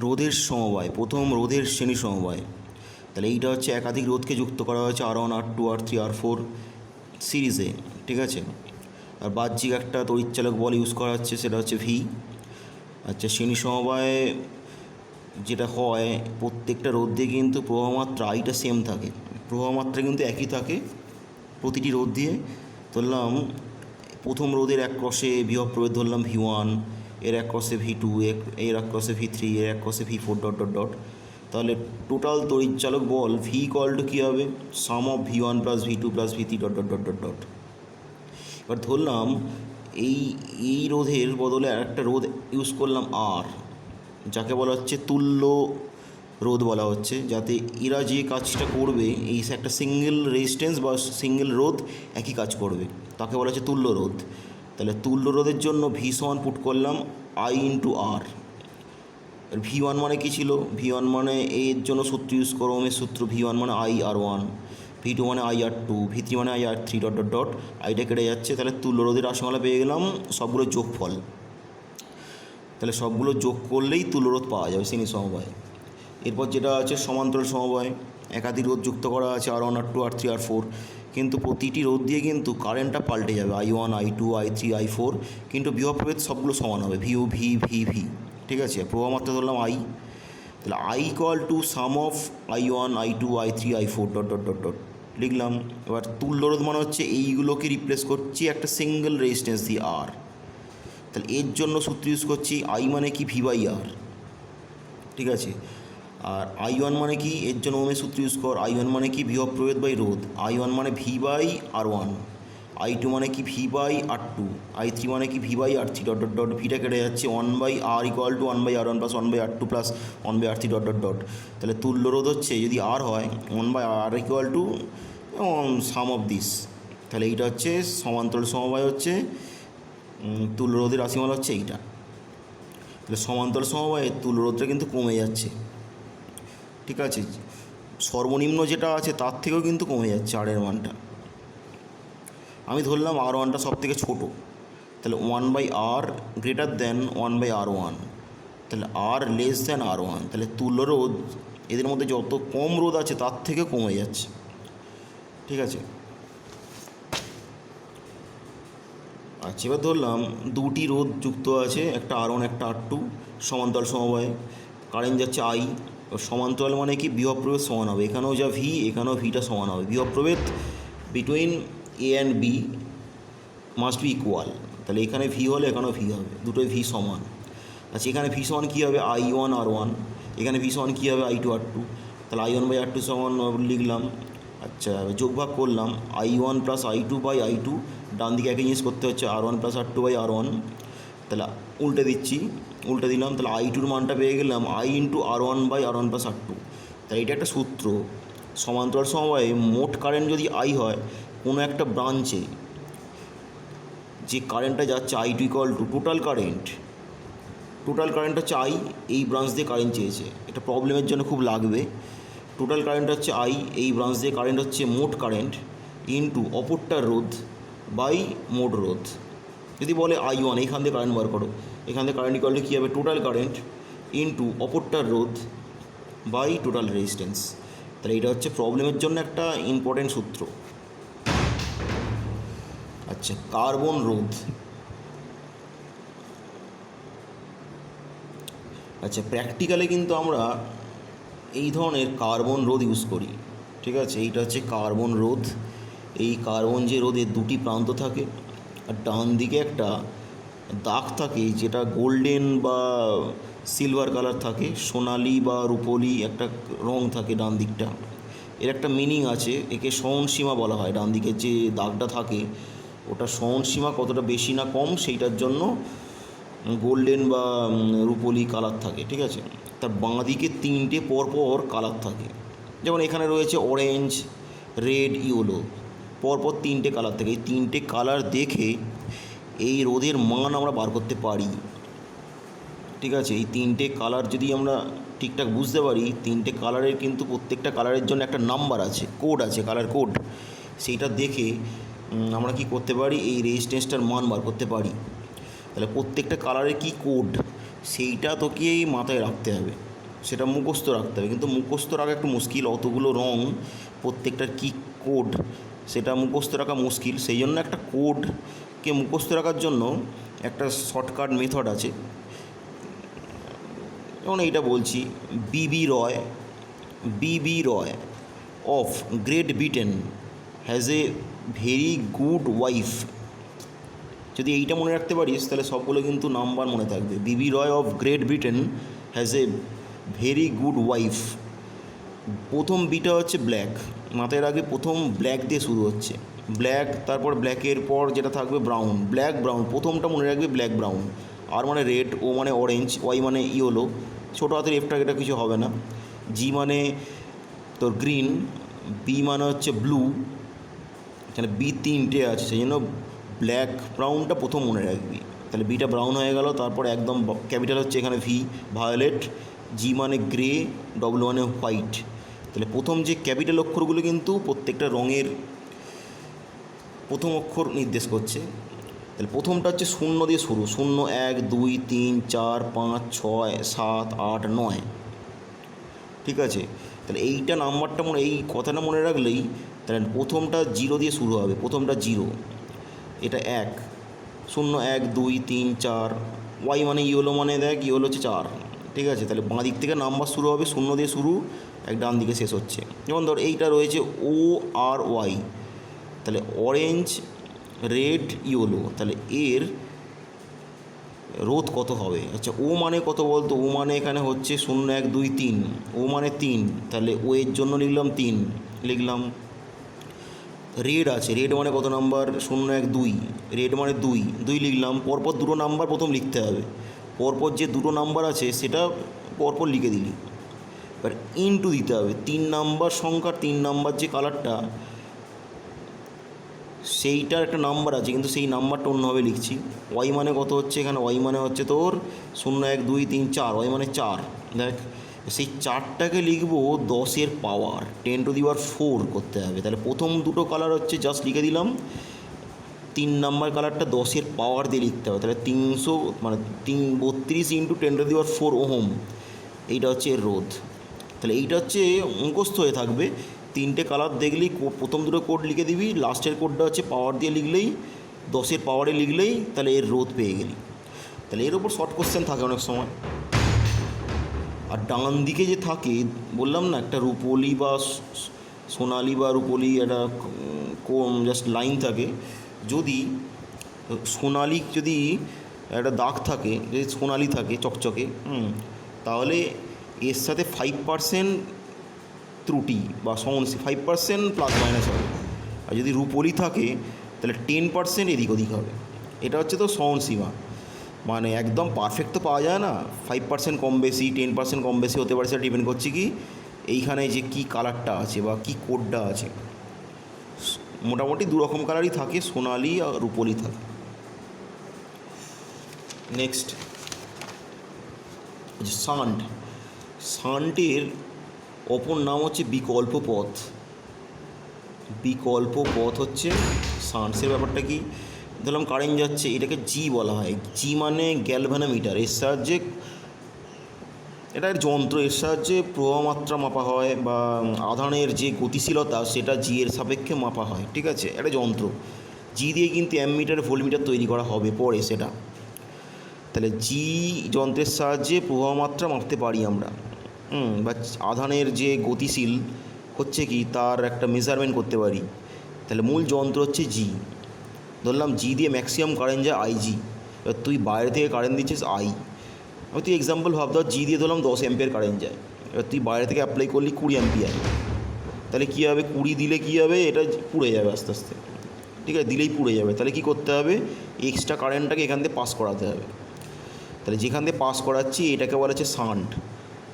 রোধের সমবায়, প্রথম রোধের শ্রেণী সমবায়। তাহলে এইটা হচ্ছে একাধিক রোধকে যুক্ত করা হয়েছে R1 R2 R3 R4 সিরিজে, ঠিক আছে। আর বাহ্যিক একটা তড়িৎচালক বল ইউজ করা হচ্ছে, সেটা হচ্ছে ভি। আচ্ছা, শ্রেণী সমবায়ে যেটা হয়, প্রত্যেকটা রোধ দিয়ে কিন্তু প্রবাহমাত্রা আইটা সেম থাকে, প্রবাহমাত্রা কিন্তু একই থাকে প্রতিটি রোধ দিয়ে। ধরলাম প্রথম রোধের এক ক্রসে বিভব প্রভেদ ধরলাম V1, এর এক ক্রসে V2, এর এক ক্রসে V3, এর এক ক্রসে V4 ডট ডট ডট। তাহলে টোটাল তড়িৎচালক বল V ইকুয়াল টু কী হবে, sum of V1 plus V2 plus V3 dot dot dot dot dot. এবার ধরলাম এই রোধের বদলে আরেকটা রোধ ইউজ করলাম R, যাকে বলা হচ্ছে তুল্য রোধ বলা হচ্ছে, যাতে এরা যে কাজটা করবে, এই একটা সিঙ্গেল রেজিস্ট্যান্স বা সিঙ্গেল রোধ একই কাজ করবে, তাকে বলা হচ্ছে তুল্য রোধ। তাহলে তুল্য রোধের জন্য V1 পুট করলাম I ইন্টু R। V1 মানে কী ছিল, V1 মানে এর জন্য সূত্র ইউজ করো, ওমের সূত্র, V1 মানে IR1, V2 মানে IR2, V3 মানে IR3 ডট ডট ডট। আইটা কেটে যাচ্ছে, তাহলে তুল্য রোধের রাশিমালা পেয়ে গেলাম সবগুলো যোগফল। তাহলে সবগুলো যোগ করলেই তুল্য রোধ পাওয়া যাবে শ্রেণী সমবায়। এরপর যেটা আছে সমান্তরাল সমবায়, একাধিক রোধ যুক্ত করা আছে R1 R2 R3 R4, কিন্তু প্রতিটি রোধ দিয়ে কিন্তু কারেন্টটা পাল্টে যাবে, I1 I2 I3 I4, কিন্তু বিভব প্রভেদ সবগুলো সমান হবে, VU V V V, ঠিক আছে। প্রবাহমাত্রা ধরলাম I, তাহলে I equal to some of I1 I2 I3 I4 dot dot dot dot লিখলাম। এবার তুল্য রোধ মানে হচ্ছে এইগুলোকে রিপ্লেস করছি একটা সিঙ্গেল রেজিস্ট্যান্স দিয়ে R। তাহলে এর জন্য সূত্র ইউজ করছি I মানে কি V/R, ঠিক আছে। আর I1 মানে কি, এর জন্য ওমের সূত্র ইউজ কর, I1 মানে কি বিভব প্রভেদ বাই রোধ, I1 মানে V/R1, I2 মানে কি V/R2, I3 মানে কি V/R3 ডট ডট ডট। ভিটা কেটে যাচ্ছে, 1/R equal to 1/R1 plus 1/R2 plus 1/R3 dot dot dot. তাহলে তুল্য রোধ হচ্ছে যদি R হয় 1/R equal to some of this. তাহলে এইটা হচ্ছে সমান্তরাল সমবায়, হচ্ছে তুল্য রোধের রাশিমালা হচ্ছে এইটা। তাহলে সমান্তরাল সমবায়ে তুল্য রোধটা কিন্তু কমে যাচ্ছে, ঠিক আছে। সর্বনিম্ন যেটা আছে তার থেকেও কিন্তু কমে যাচ্ছে আরের মানটা। আমি ধরলাম R1টা সব থেকে ছোটো, তাহলে 1/R গ্রেটার দেন 1/R1, তাহলে R লেস দেন R1, তাহলে তুল্য রোধ এদের মধ্যে যত কম রোধ আছে তার থেকে কমে যাচ্ছে, ঠিক আছে। আচ্ছা, এবার ধরলাম দুটি রোধ যুক্ত আছে, একটা R1 একটা R2, সমান্তরাল সমবায়ে কারেন্ট যাচ্ছে I। সমান্তরাল মানে কি, বিভব প্রভেদ সমান হবে, এখানেও যা V এখানেও Vটা সমান হবে, বিভব প্রভেদ between A and B must be equal. তাহলে এখানে V হলে এখানেও V হবে, দুটোই V সমান। আচ্ছা, এখানে V সমান কী হবে, I1 R1, এখানে V সমান কী হবে, I2 R2, তাহলে I1/R2 সমান লিখলাম। আচ্ছা, যোগভাগ করলাম, I1 plus I2 by I2, ডান দিকে একই জিনিস করতে হচ্ছে, R1 plus R2 by R1। তাহলে উল্টে দিলাম, তাহলে I2-র মানটা পেয়ে গেলাম I into R1 by R1 plus R2। তাই এটা একটা সূত্র, সমান্তরাল সমবায়ে মোট কারেন্ট যদি I হয়, কোনো একটা ব্রাঞ্চে যে কারেন্টটা যাচ্ছে I2 equal to total current হচ্ছে I, এই ব্রাঞ্চ দিয়ে কারেন্ট চেয়েছে, এটা প্রবলেমের জন্য খুব লাগবে। টোটাল কারেন্ট হচ্ছে I, এই ব্রাঞ্চ দিয়ে কারেন্ট হচ্ছে মোট কারেন্ট, ইন্টু অপরটার রোধ বাই মোট রোধ। যদি বলে I1, এইখান দিয়ে কারেন্ট বার করো, এখান থেকে কারেন্ট ইকুয়াল টু কী হবে, টোটাল কারেন্ট ইন্টু অপরটার রোধ বাই টোটাল রেজিস্ট্যান্স। তাহলে এটা হচ্ছে প্রবলেমের জন্য একটা ইম্পর্টেন্ট সূত্র। আচ্ছা, কার্বন রোধ। আচ্ছা, প্র্যাকটিক্যালে কিন্তু আমরা এই ধরনের কার্বন রোধ ইউজ করি, ঠিক আছে। এইটা হচ্ছে কার্বন রোধ। এই কার্বন যে রোধের দুটি প্রান্ত থাকে, আর ডান দিকে একটা দাগ থাকে যেটা গোল্ডেন বা সিলভার কালার থাকে, সোনালি বা রূপোলি একটা রং থাকে ডান দিকটা। এর একটা মিনিং আছে, একে সহনসীমা বলা হয়। ডান দিকে যে দাগটা থাকে ওটা সহনসীমা কতটা বেশি না কম সেইটার জন্য গোল্ডেন বা রূপোলি কালার থাকে, ঠিক আছে। তার বাঁ দিকে তিনটে পরপর কালার থাকে, যেমন এখানে রয়েছে অরেঞ্জ, রেড, ইয়েলো, পরপর তিনটে কালার থাকে। এই তিনটে কালার দেখে এই রোধের মান আমরা বার করতে পারি, ঠিক আছে। এই তিনটে কালার যদি আমরা ঠিকঠাক বুঝতে পারি, তিনটে কালারের কিন্তু প্রত্যেকটা কালারের জন্য একটা নাম্বার আছে, কোড আছে, কালার কোড। সেইটা দেখে আমরা কি করতে পারি, এই রেজিস্ট্যান্সটার মান বার করতে পারি। তাহলে প্রত্যেকটা কালারের কি কোড সেইটা তোকেই মাথায় রাখতে হবে, সেটা মুখস্থ রাখতে হবে। কিন্তু মুখস্থ রাখা একটু মুশকিল, অতগুলো রং, প্রত্যেকটার কী কোড সেটা মুখস্থ রাখা মুশকিল। সেই জন্য একটা কোডকে মুখস্থ রাখার জন্য একটা শর্টকাট মেথড আছে। যেমন এইটা বলছি, B B Roy of Great Britain has a very good wife. যদি এইটা মনে রাখতে পারিস তাহলে সবগুলো কিন্তু নাম্বার মনে থাকবে। B B Roy of Great Britain has a very good wife. প্রথম বিটা হচ্ছে ব্ল্যাক, মাথায় রাখবে প্রথম ব্ল্যাক দিয়ে শুরু হচ্ছে, ব্ল্যাক, তারপর ব্ল্যাকের পর যেটা থাকবে ব্রাউন, ব্ল্যাক ব্রাউন, প্রথমটা মনে রাখবে ব্ল্যাক ব্রাউন। আর মানে রেড, ও মানে অরেঞ্জ, ওয়াই মানে ইয়েলো, ছোটো হাতের এফটা এটা কিছু হবে না। জি মানে তোর গ্রিন, বি মানে হচ্ছে ব্লু, তাহলে বি তিনটে আছে সেই জন্য ব্ল্যাক ব্রাউনটা প্রথম মনে রাখবি। তাহলে বিটা ব্রাউন হয়ে গেল। তারপর একদম ক্যাপিটাল হচ্ছে এখানে ভি, ভায়োলেট, জি মানে গ্রে, ডব্লু মানে হোয়াইট। তাহলে প্রথম যে ক্যাপিটাল অক্ষরগুলো কিন্তু প্রত্যেকটা রঙের প্রথম অক্ষর নির্দেশ করছে। তাহলে প্রথমটা হচ্ছে শূন্য দিয়ে শুরু, 0 1 2 3 4 5 6 7 8 9, ঠিক আছে। তাহলে এইটা নাম্বারটা এই কথাটা মনে রাখলেই, তাহলে প্রথমটা 0 দিয়ে শুরু হবে, প্রথমটা 0, এটা 1, 0 1 2 3 4, ওয়াই মানে ইয়েলো, মানে দেখ ইয়েলো হচ্ছে 4, ঠিক আছে। তাহলে বাঁ দিক থেকে নাম্বার শুরু হবে, 0 দিয়ে শুরু, এক ডান দিকে শেষ হচ্ছে। যেমন ধর এইটা রয়েছে ও আর ওয়াই, তাহলে অরেঞ্জ রেড ইয়েলো, তাহলে এর রোধ কত হবে? আচ্ছা ও মানে কত বলতো? ও মানে এখানে হচ্ছে 0 1 2 3, ও মানে 3, তাহলে ও এর জন্য লিখলাম 3 লিখলাম। রেড আছে, রেড মানে কত নাম্বার? 0 1 2, রেড মানে 2 2 লিখলাম। পরপর দুটো নাম্বার প্রথম লিখতে হবে, পরপর যে দুটো নাম্বার আছে সেটা পরপর লিখে দিলি। এবার ইনটু দিতে হবে 3 নাম্বার সংখ্যার 3 নাম্বার যে কালারটা সেইটার একটা নাম্বার আছে, কিন্তু সেই নাম্বারটা অন্যভাবে লিখছি। ওয়াই মানে কত হচ্ছে এখানে? ওয়াই মানে হচ্ছে তোর 0 1 2 3 4, ওয়াই মানে 4। দেখ সেই 4টাকে লিখবো 10-এর পাওয়ার, 10⁴ করতে হবে। তাহলে প্রথম দুটো কালার হচ্ছে জাস্ট লিখে দিলাম, 3 নাম্বার কালারটা 10-এর পাওয়ার দিয়ে লিখতে হবে। তাহলে 300 মানে 32 × 10⁴ ওহম, এইটা হচ্ছে এর রোধ। তাহলে এইটা হচ্ছে মুখস্থ হয়ে থাকবে। 3টে কালার দেখলেই প্রথম দুটো কোড লিখে দিবি, লাস্টের কোডটা হচ্ছে পাওয়ার দিয়ে লিখলেই, 10-এর পাওয়ারে লিখলেই তাহলে এর রোধ পেয়ে গেলি। তাহলে এর ওপর শর্ট কোশ্চেন থাকে অনেক সময়। আর ডান দিকে যে থাকে বললাম না, একটা রূপলি বা সোনালি বা রূপলি একটা জাস্ট লাইন থাকে, যদি সোনালি যদি একটা দাগ থাকে, যদি সোনালি থাকে চকচকে, তাহলে এর সাথে 5% ত্রুটি বা সমস্যা, 5% প্লাস মাইনাস হবে। আর যদি রূপলি থাকে তাহলে 10% এদিক ওদিক হবে। এটা হচ্ছে তো সহনসীমা, মানে একদম পারফেক্ট তো পাওয়া যায় না, 5% কম বেশি, 10% কম বেশি হতে পারে। সেটা ডিপেন্ড করছে কি এইখানে যে কী কালারটা আছে বা কী কোডটা আছে। মোটামুটি দুরকম কালারই থাকে, সোনালি আর রূপলি থাকে। নেক্সট সান্ড, সান্টের অপর নাম হচ্ছে বিকল্প পথ। বিকল্প পথ হচ্ছে সান্ডসের ব্যাপারটা কি? ধরলাম কারেন্ট যাচ্ছে, এটাকে জি বলা হয়। জি মানে গ্যালভানোমিটার, এর সাহায্যে, এটা যন্ত্র, এর সাহায্যে প্রবাহ মাত্রা মাপা হয় বা আধানের যে গতিশীলতা সেটা জি এর সাপেক্ষে মাপা হয়, ঠিক আছে। একটা যন্ত্র, জি দিয়ে কিন্তু অ্যামমিটার ভোল্টমিটার তৈরি করা হবে পরে সেটা। তাহলে জি যন্ত্রের সাহায্যে প্রবাহ মাত্রা মাপতে পারি আমরা, বা আধানের যে গতিশীল হচ্ছে কি তার একটা মেজারমেন্ট করতে পারি। তাহলে মূল যন্ত্র হচ্ছে জি। ধরলাম জি দিয়ে ম্যাক্সিমাম কারেন্ট যায় আইজি, এবার তুই বাইরে থেকে কারেন্ট দিচ্ছিস আই, আমি তুই এক্সাম্পল ভাব, ধর জি দিয়ে ধরলাম 10 অ্যাম্পিয়ার কারেন্ট যায়, এবার তুই বাইরে থেকে অ্যাপ্লাই করলি 20 অ্যাম্পিয়ার, তাহলে কী হবে? 20 দিলে কী হবে? এটা পুড়ে যাবে আস্তে আস্তে, ঠিক আছে, দিলেই পুড়ে যাবে। তাহলে কী করতে হবে? এক্সট্রা কারেন্টটাকে এখান থেকে পাস করাতে হবে। তাহলে যেখান থেকে পাস করাচ্ছি এটাকে বলা হচ্ছে শান্ট।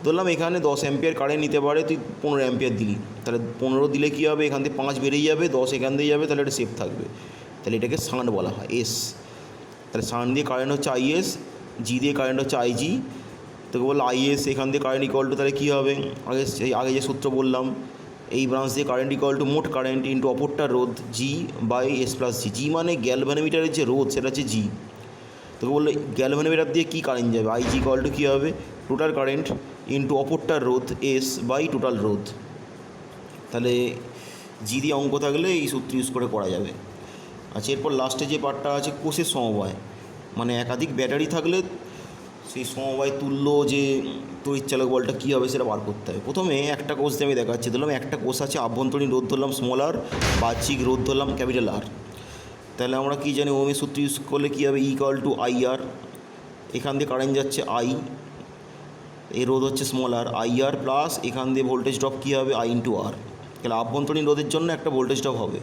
ধরলাম এখানে 10 অ্যাম্পিয়ার কারেন্ট নিতে পারে, তুই 15 অ্যাম্পিয়ার দিলি, তাহলে 15 দিলে কী হবে? এখান থেকে 5 বেরিয়ে যাবে, 10 এখান দিয়ে যাবে, তাহলে এটা সেফ থাকবে। তাহলে এটাকে শান্ট বলা হয়, এস। তাহলে শান্ট দিয়ে কারেন্ট হচ্ছে আইএস, জি দিয়ে কারেন্ট হচ্ছে আইজি। তোকে বললো আইএস, এখান দিয়ে কারেন্ট ইকুয়াল টু, তাহলে কী হবে? আগে যে সূত্র বললাম, এই ব্রাঞ্চ দিয়ে কারেন্ট ইকুয়াল টু মোট কারেন্ট ইন্টু অপরটার রোধ জি বাই এস প্লাস জি। জি মানে গ্যালভানোমিটারের যে রোধ সেটা হচ্ছে জি। তোকে বললো গ্যালভানোমিটার দিয়ে কী কারেন্ট যাবে, আইজি ইকুয়াল টু কী হবে, টোটাল কারেন্ট ইন্টু অপরটার রোধ এস বাই টোটাল রোধ। তাহলে জি দিয়ে অঙ্ক থাকলে এই সূত্র ইউজ করে করা যাবে। আচ্ছা, এরপর লাস্টে যে পার্টটা আছে কোষের সমবায়, মানে একাধিক ব্যাটারি থাকলে সেই সমবায় তুল্য যে তড়িৎচালক বলটা কী হবে সেটা বার করতে হবে। প্রথমে একটা কোষ দিয়ে আমি দেখাচ্ছি। ধরলাম একটা কোষ আছে, আভ্যন্তরীণ রোধ ধরলাম স্মল আর, বাহ্যিক রোধ ধরলাম ক্যাপিটাল আর। তাহলে আমরা কী জানি, ওহমের সূত্র ইউজ করলে কী হবে, ইকুয়াল টু আই আর, এখান দিয়ে কারেন্ট যাচ্ছে আই, এই রোধ হচ্ছে small R, I R plus এখান দিয়ে ভোল্টেজ ড্রপ কী হবে, আই ইন্টু আর। তাহলে আভ্যন্তরীণ রোধের জন্য একটা ভোল্টেজ ড্রপ হবে।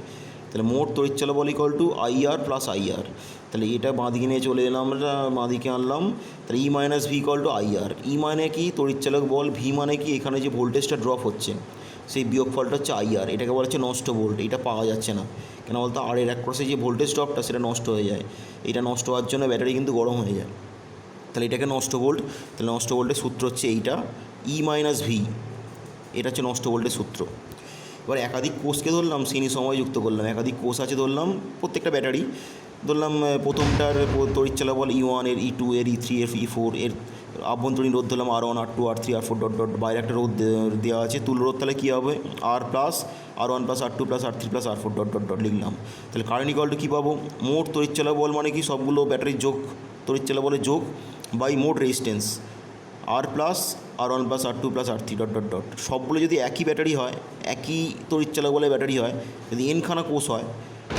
তাহলে মোট তড়িৎচালক বল equal to I R plus I R. তাহলে এটা বাঁদিকে নিয়ে চলে এলাম, আমরা বাঁদিকে আনলাম। তাহলে E minus V equal to I R. E মানে কি, তড়িৎচালক বল, ভি মানে কি, এখানে যে ভোল্টেজটা ড্রপ হচ্ছে সেই বিয়োগফলটা হচ্ছে আই আর। এটাকে বলা হচ্ছে নষ্ট ভোল্ট। এটা পাওয়া যাচ্ছে না কেন বলতো, আর এর এক ক্রসে যে ভোল্টেজ ড্রপটা সেটা নষ্ট হয়ে যায়। এটা নষ্ট হওয়ার জন্য ব্যাটারি কিন্তু গরম হয়ে যায়। তাহলে এটাকে নষ্ট ভোল্ট। তাহলে নষ্ট ভোল্টের সূত্র হচ্ছে এইটা, ই মাইনাস ভি। এটা হচ্ছে নষ্ট ভোল্টের সূত্র। এবার একাধিক কোষকে ধরলাম, শ্রেণী সময় যুক্ত করলাম। একাধিক কোষ আছে ধরলাম, প্রত্যেকটা ব্যাটারি ধরলাম। প্রথমটার তড়িৎচালক বল ই ওয়ান, এর ই টু, এর ই থ্রি, এর ই ফোর, এর আভ্যন্তরীণ রোধ ধরলাম আর ওয়ান, আর টু, আর থ্রি, আর ফোর ডট ডট, বাইরে একটা রোধ দেওয়া আছে তুল্য রোধ। তাহলে কী হবে, আর প্লাস আর ওয়ান প্লাস আর টু প্লাস আর থ্রি প্লাস আর ফোর ডট ডট ডট লিখলাম। তাহলে কারেন্ট ইকুয়াল টু কী পাবো, মোট তড়িৎচালক বল মানে কি, সবগুলো ব্যাটারির যোগ, তড়িৎচালক বলের যোগ বাই মোট রেজিস্ট্যান্স আর প্লাস আর ওয়ান প্লাস আর টু প্লাস আর থ্রি ডট ডট ডট। সবগুলো যদি একই ব্যাটারি হয়, একই তড়িৎচালক বলে ব্যাটারি হয়, যদি এনখানা কোষ হয়,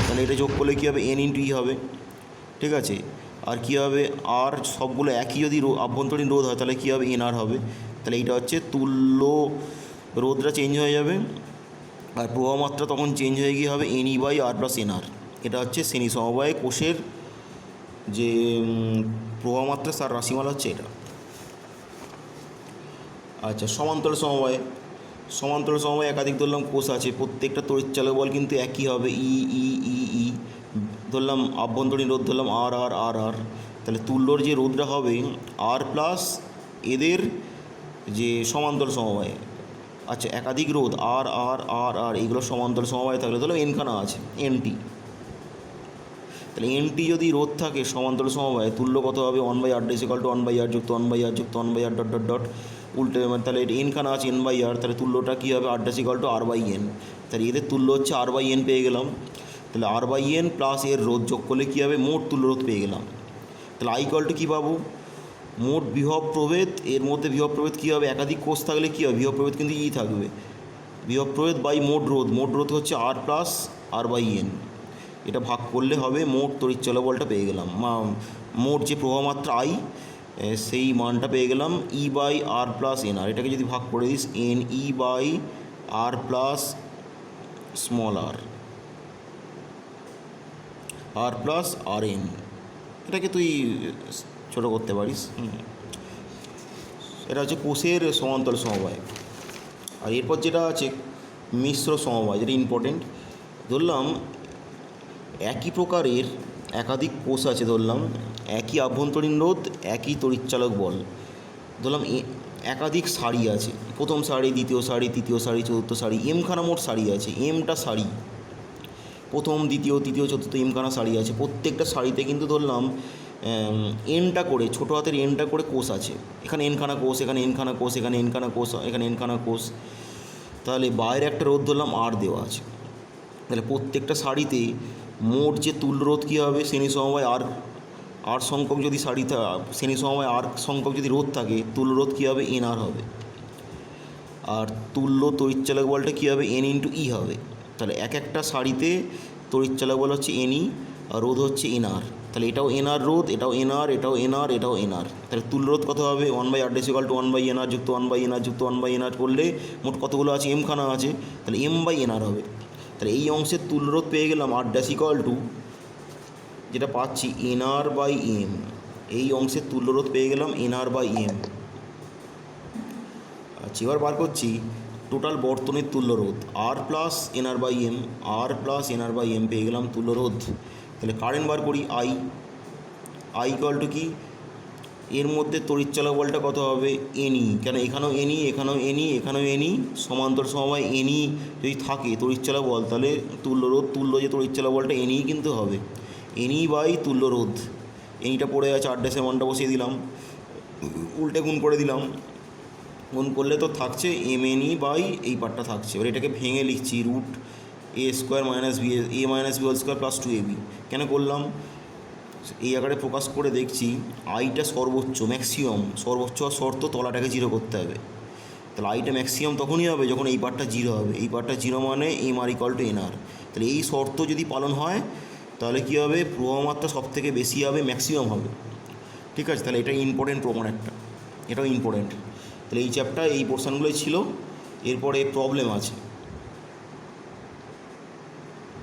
তাহলে এটা যোগ করলে কী হবে, এন ইন্টু ই হবে। ঠিক আছে, আর কী হবে, আর সবগুলো একই যদি আভ্যন্তরীণ রোধ হয় তাহলে কী হবে, এন আর হবে। তাহলে এইটা হচ্ছে তুল্য রোধটা চেঞ্জ হয়ে যাবে, আর প্রবাহ মাত্রা তখন চেঞ্জ হয়ে গিয়ে হবে N E by R plus N R. এটা হচ্ছে শ্রেণী সমবায় কোষের যে প্রবাহ মাত্রা তার রাশিমালা হচ্ছে এটা। আচ্ছা, সমান্তরাল সমবায়। সমান্তরাল সমবায় একাধিক ধরলাম কোষ আছে, প্রত্যেকটা তড়িৎচালক বল কিন্তু একই হবে, ই ই ই ই। ধরলাম আভ্যন্তরীণ রোধ ধরলাম আর আর আর আর। তাহলে তুল্যর যে রোধটা হবে আর প্লাস এদের যে সমান্তরাল সমবায়। আচ্ছা, একাধিক রোধ আর আর আর আর, এইগুলো সমান্তরাল সমবায় থাকলে ধরলাম এনখানা আছে, এনটি। তাহলে এনটি যদি রোধ থাকে সমান্তরাল সমবায়, তুল্য কত হবে, one by R dash equal to one by R যুক্ত ওয়ান বাই আর যুক্ত one by R dot dot dot উল্টে। তাহলে এনখানা আছে এন বাই আর, তাহলে তুল্যটা কী হবে, R dash equal to R by N. তাহলে এদের তুল্য হচ্ছে আর বাই এন পেয়ে গেলাম। তাহলে আর বাই এন প্লাস এর রোধ যোগ করলে কী হবে, মোট তুল্য রোধ পেয়ে গেলাম। তাহলে আই ইকুয়াল টু কী পাবো, মোট বিভব প্রভেদ। এর মধ্যে বিভব প্রভেদ কী হবে, একাধিক কোষ থাকলে কী হবে, বিভব প্রভেদ কিন্তু ই থাকবে। বিভব প্রভেদ বাই মোট রোধ, মোট রোধ হচ্ছে আর প্লাস আর বাই এন। এটা ভাগ করলে হবে মোট তড়িৎচালক বলটা পেয়ে গেলাম, মোট যে প্রবাহ মাত্রা আই সেই মানটা পেয়ে গেলাম E by R plus N R. এটাকে যদি ভাগ করে দিস, N E by R plus small R, R plus R N. এটাকে তুই ছোটো করতে পারিস। এটা হচ্ছে কোষের সমান্তরাল সমবায়। আর এরপর যেটা আছে মিশ্র সমবায়, যেটা ইম্পর্টেন্ট। ধরলাম একই প্রকারের একাধিক কোষ আছে, ধরলাম একই আভ্যন্তরীণ রোধ, একই তড়িৎচালক বল। ধরলাম একাধিক সারি আছে, প্রথম সারি, দ্বিতীয় সারি, তৃতীয় সারি, চতুর্থ সারি, এমখানা মোট সারি আছে, এমটা সারি, প্রথম দ্বিতীয় তৃতীয় চতুর্থ এমখানা সারি আছে। প্রত্যেকটা সারিতে কিন্তু ধরলাম এনটা করে, ছোটো হাতের এনটা করে কোষ আছে। এখানে এনখানা কোষ, এখানে এনখানা কোষ, এখানে এনখানা কোষ, এখানে এনখানা কোষ। তাহলে বাইরে একটা রোধ ধরলাম আর দেওয়া আছে। তাহলে প্রত্যেকটা সারিতে মোট যে তুল্য রোধ কী হবে, শ্রেণী সমবায় আর আর সংখ্যক যদি শ্রেণী সমবায় আর সংখ্যক যদি রোধ থাকে, তুল্য রোধ কী হবে, এন আর হবে। আর তুল্য তড়িৎচালক বলটা কী হবে, এন ইন্টু ই হবে। তাহলে এক একটা সারিতে তড়িৎচালক বল হচ্ছে এনই আর রোধ হচ্ছে এন আর। তাহলে এটাও এন আর রোধ, এটাও এন আর, এটাও এন আর, এটাও এন আর। তাহলে তুল্য রোধ কত হবে, one by R dash equal to one by N R যুক্ত ওয়ান বাই এন আর যুক্ত ওয়ান বাই এন আর করলে মোট কতগুলো আছে, এমখানা আছে, তাহলে এম বাই এন আর হবে। তাহলে এই অংশের তুল্য রোধ পেয়ে গেলাম আর ড্যাশ ইকুয়াল টু, যেটা পাচ্ছি এন আর বাই এম। এই অংশের তুল্য রোধ পেয়ে গেলাম এন আর বাই এম। আচ্ছা, এবার বার করছি টোটাল বর্তনীর তুল্য রোধ R plus N R by M, R plus N R by M পেয়ে গেলাম তুল্য রোধ। তাহলে কারেন্ট বার করি, আই ইকুয়াল টু কি, এর মধ্যে তড়িৎচালক বলটা কত হবে, এনই, কেন এখানেও এনই, এখানেও এনই, এখানেও এনই, সমান্তর সমবায় এনই যদি থাকে তড়িৎচালক বল, তাহলে তুল্য রোধ, তুল্য যে তড়িৎচালক বলটা এনই কিন্তু হবে, এনই বাই তুল্য রোধ। এইটা পড়ে আছে, 8 ড্যাশের মানটা বসিয়ে দিলাম, উল্টে গুণ করে দিলাম, গুণ করলে তো থাকছে এম এন ই বাই এই পার্টটা থাকছে। এবার এটাকে ভেঙে লিখছি root A square minus B, A minus B whole square plus 2ab। কেন করলাম, এই আকারে প্রকাশ করে দেখছি আইটা সর্বোচ্চ ম্যাক্সিমাম, সর্বোচ্চ শর্ত তলাটাকে জিরো করতে হবে। তাহলে আইটা ম্যাক্সিমাম তখনই হবে যখন এই পার্টটা জিরো হবে। এই পার্টটা জিরো মানে M R equal to N R. তাহলে এই শর্ত যদি পালন হয় তাহলে কী হবে, প্রবাহ মাত্রা সব থেকে বেশি হবে, ম্যাক্সিমাম হবে। ঠিক আছে, তাহলে এটা ইম্পর্টেন্ট প্রমাণ একটা, এটাও ইম্পর্টেন্ট। তাহলে এই চ্যাপ্টার এই পোর্শানগুলোই ছিল। এরপরে প্রবলেম আছে।